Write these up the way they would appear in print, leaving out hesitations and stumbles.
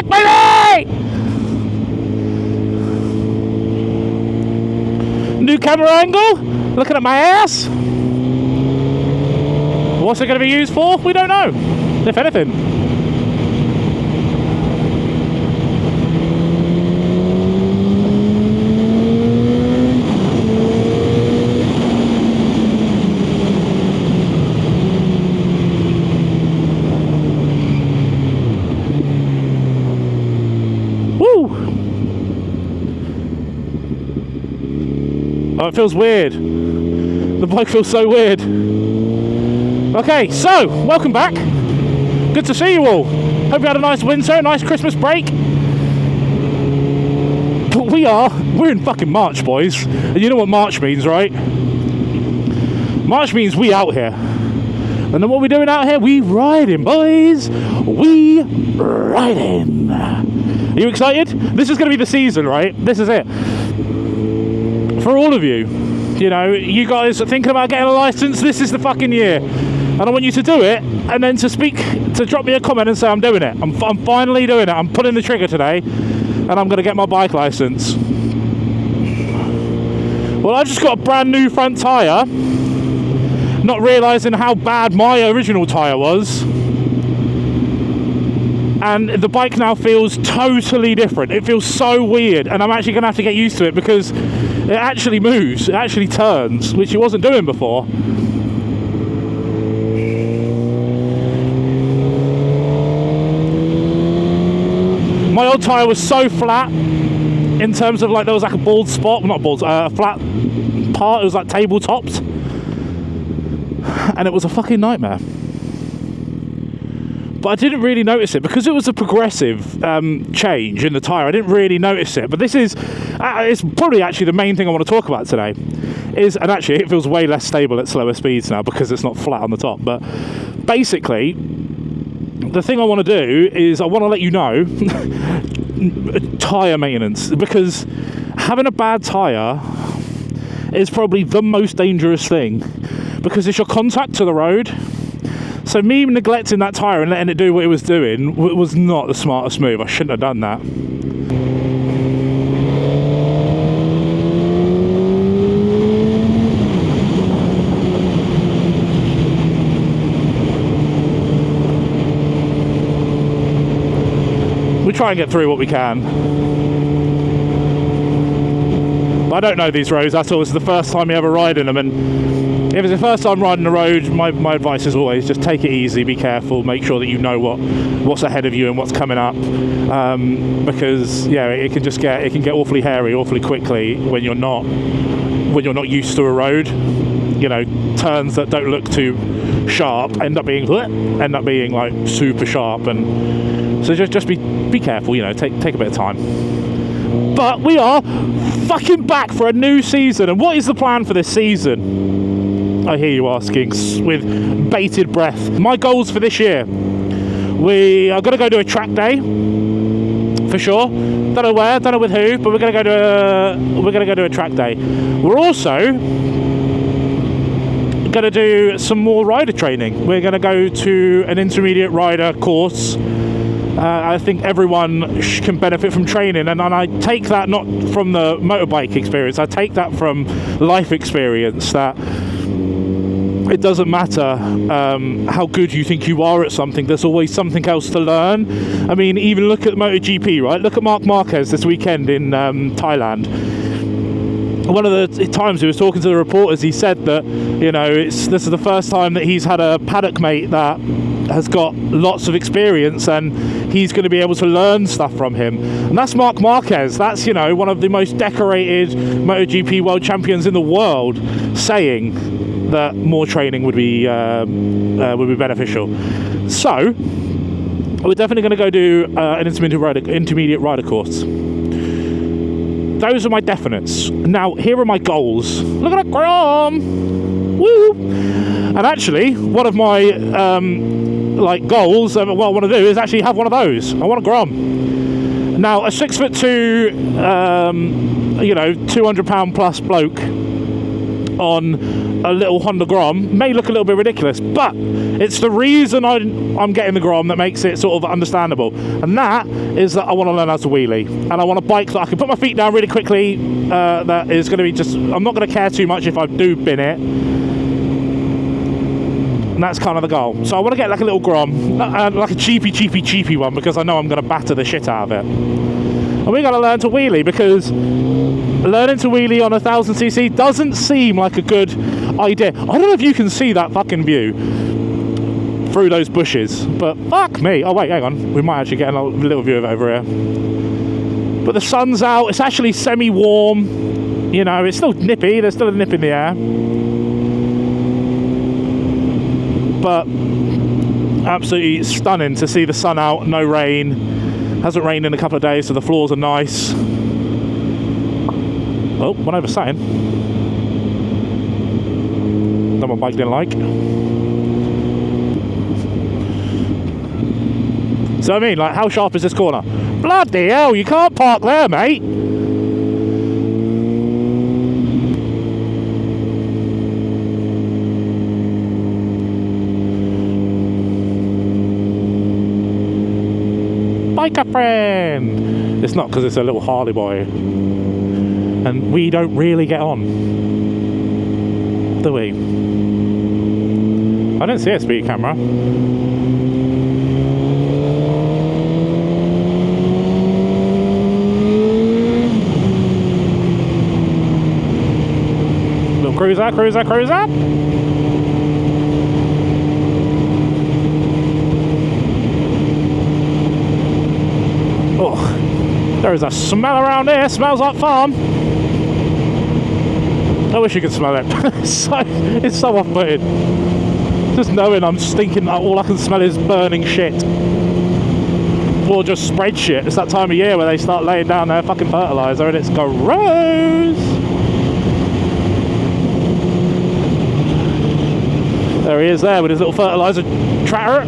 back, baby! New camera angle, looking at my ass. What's it going to be used for? We don't know, if anything. Oh, it feels weird. The bike feels so weird. Okay, so, welcome back. Good to see you all. Hope you had a nice winter, a nice Christmas break. But we're in fucking March, boys. And you know what March means, right? March means we out here. And then what are we doing out here? We riding, boys. We riding. Are you excited? This is going to be the season, right? This is it. For all of you, you know, you guys are thinking about getting a license, this is the fucking year. And I want you to do it, and then to drop me a comment and say, I'm doing it. I'm finally doing it. I'm pulling the trigger today, and I'm going to get my bike license. Well, I just got a brand new front tyre, not realising how bad my original tyre was. And the bike now feels totally different. It feels so weird, and I'm actually going to have to get used to it because it actually moves, it actually turns, which it wasn't doing before. My old tyre was so flat in terms of like there was like a bald spot, well, not bald, a flat part, it was like tabletopped, and it was a fucking nightmare. But I didn't really notice it because it was a progressive change in the tyre. I didn't really notice it. But this is, it's probably actually the main thing I want to talk about today. And actually it feels way less stable at slower speeds now because it's not flat on the top. But basically, the thing I want to do is I want to let you know tyre maintenance. Because having a bad tyre is probably the most dangerous thing. Because it's your contact to the road. So me neglecting that tyre and letting it do what it was doing was not the smartest move. I shouldn't have done that. We try and get through what we can. But I don't know these roads at all. This is the first time you ever ride in them, and if it's the first time riding the road, my advice is always just take it easy, be careful, make sure that you know what's ahead of you and what's coming up, because yeah, it can get awfully hairy awfully quickly when you're not used to a road. You know, turns that don't look too sharp end up being like super sharp, and so just be careful. You know, take a bit of time. But we are fucking back for a new season, and what is the plan for this season? I hear you asking with bated breath. My goals for this year: we are going to go do a track day for sure. Don't know where, don't know with who, but we're going to go do a track day. We're also going to do some more rider training. We're going to go to an intermediate rider course. I think everyone can benefit from training, and I take that not from the motorbike experience. I take that from life experience. That it doesn't matter how good you think you are at something, there's always something else to learn. I mean, even look at MotoGP, right? Look at Marc Marquez this weekend in Thailand. One of the times he was talking to the reporters, he said that, you know, this is the first time that he's had a paddock mate that has got lots of experience, and he's going to be able to learn stuff from him. And that's Marc Marquez. That's, you know, one of the most decorated MotoGP world champions in the world, saying that more training would be beneficial. So we're definitely going to go do an intermediate rider course. Those are my definites. Now, here are my goals. Look at that chrome! Woo! And actually, one of my goals, what I want to do is actually have one of those. I want a Grom. Now, a 6'2", 200 pound plus bloke on a little Honda Grom may look a little bit ridiculous, but it's the reason I'm getting the Grom that makes it sort of understandable, and that is that I want to learn how to wheelie, and I want a bike that I can put my feet down really quickly, that is going to be just, I'm not going to care too much if I do bin it, and that's kind of the goal. So I want to get like a little Grom, like a cheapy one, because I know I'm going to batter the shit out of it. And we're going to learn to wheelie, because learning to wheelie on 1000cc doesn't seem like a good idea. I don't know if you can see that fucking view through those bushes, but fuck me. Oh wait, hang on, we might actually get a little view of it over here. But the sun's out, it's actually semi-warm, you know, it's still nippy, there's still a nip in the air, but absolutely stunning to see the sun out, no rain. Hasn't rained in a couple of days, so the floors are nice. Oh, went over saying. That my bike didn't like. So I mean, like, how sharp is this corner? Bloody hell, you can't park there, mate. Biker friend. It's not because it's a little Harley boy, and we don't really get on, do we? I didn't see a speed camera. Little cruiser. Oh, there is a smell around here. Smells like farm. I wish you could smell it. it's so off-putting. Just knowing I'm stinking, all I can smell is burning shit. Or just spread shit. It's that time of year where they start laying down their fucking fertiliser and it's gross. There he is there with his little fertiliser tractor.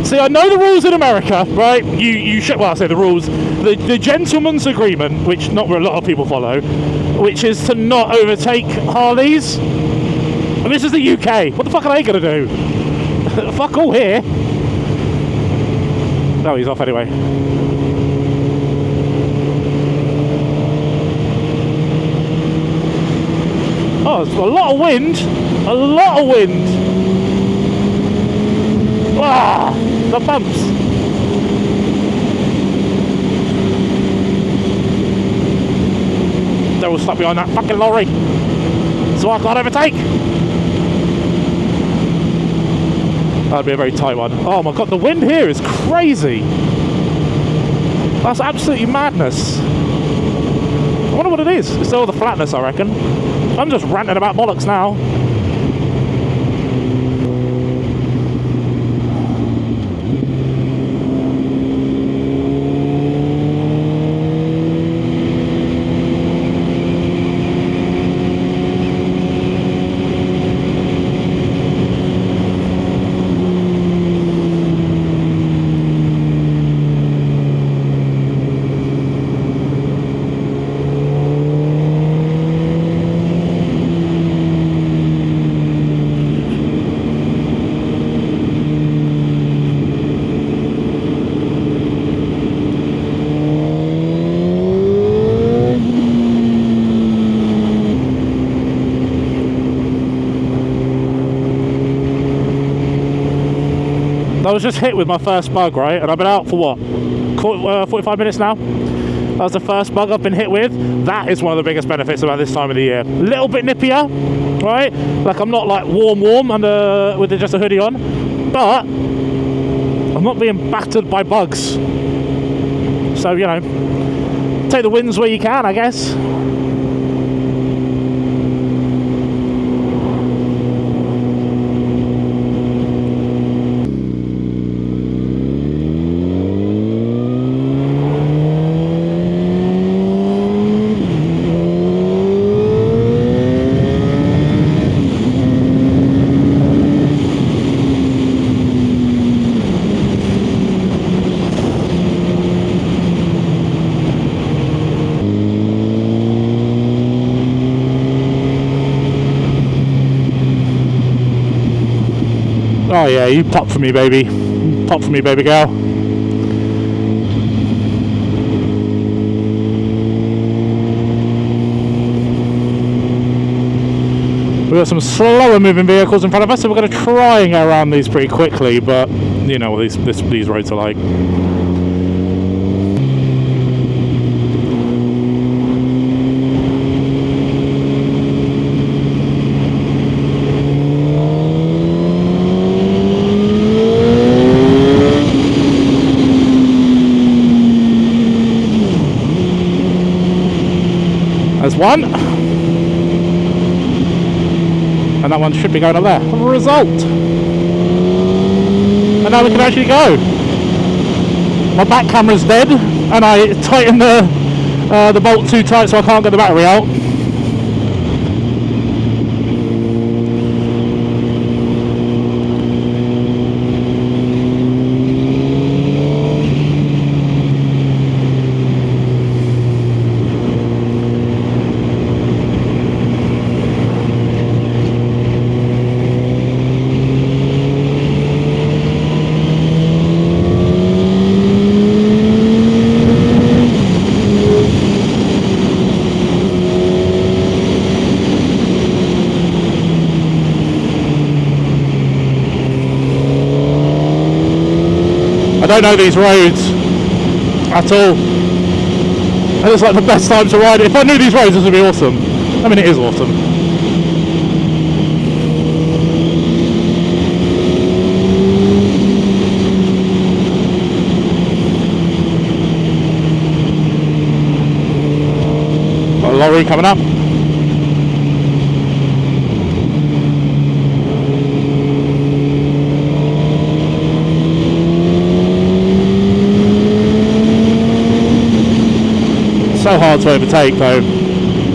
See, I know the rules in America, right? You should, well, I say the rules, the gentleman's agreement, which not a lot of people follow, which is to not overtake Harleys. And this is the UK. What the fuck are they going to do? Fuck all here. No, he's off anyway. Oh, it's a lot of wind. A lot of wind. Ah, the bumps. They will stop behind that fucking lorry, so I can't overtake. That'd be a very tight one. Oh my god, the wind here is crazy. That's absolutely madness. I wonder what it is. It's all the flatness, I reckon. I'm just ranting about bollocks now. I was just hit with my first bug, right? And I've been out for what? 45 minutes now? That was the first bug I've been hit with. That is one of the biggest benefits about this time of the year. A little bit nippier, right? Like I'm not like warm under with just a hoodie on, but I'm not being battered by bugs. So, you know, take the wins where you can, I guess. Oh yeah, you pop for me, baby. Pop for me, baby girl. We've got some slower moving vehicles in front of us, so we're going to try and go around these pretty quickly, but you know what these roads are like. There's one. And that one should be going up there. Result. And now we can actually go. My back camera's dead, and I tightened the bolt too tight so I can't get the battery out. I don't know these roads at all, and it's like the best time to ride it. If I knew these roads, this would be awesome. I mean, it is awesome. Got a lorry coming up. So hard to overtake though,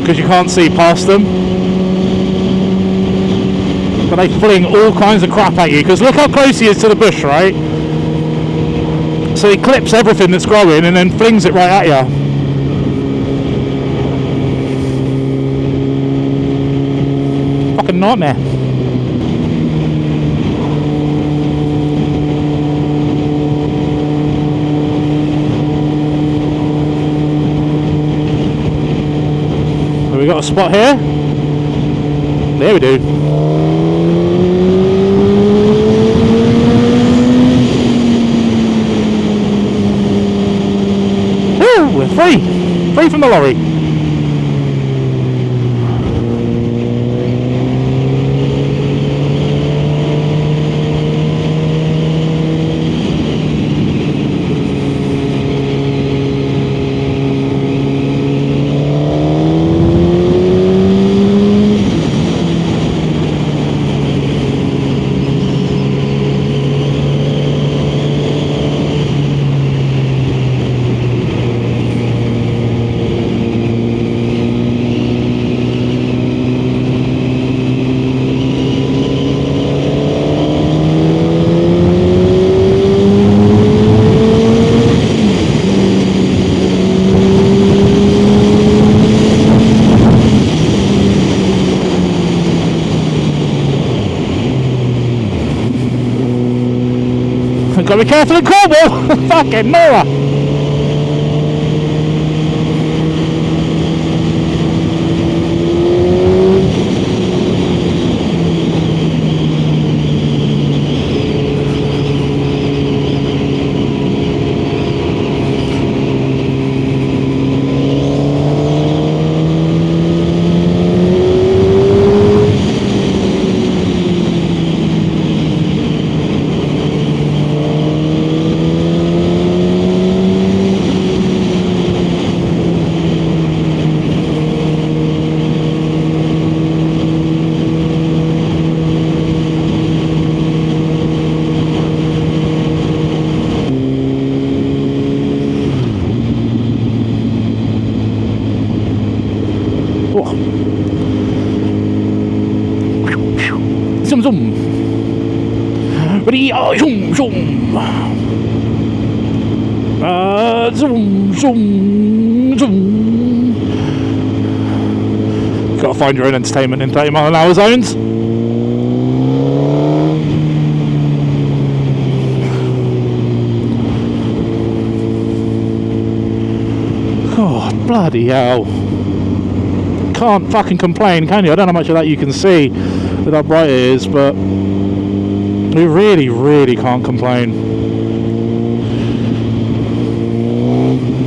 because you can't see past them, but they fling all kinds of crap at you, because look how close he is to the bush, right? So he clips everything that's growing and then flings it right at you. Fucking nightmare. We got a spot here. There we do. Woo! We're free. Free from the lorry. Gotta be careful in Cornwall! Fucking Nora! Zoom zoom. Ready? Oh, zoom zoom. Zoom zoom zoom. Gotta find your own entertainment in 30 mile an hour zones. Bloody hell. Can't fucking complain, can you? I don't know how much of that you can see with how bright it is, but we really, really can't complain.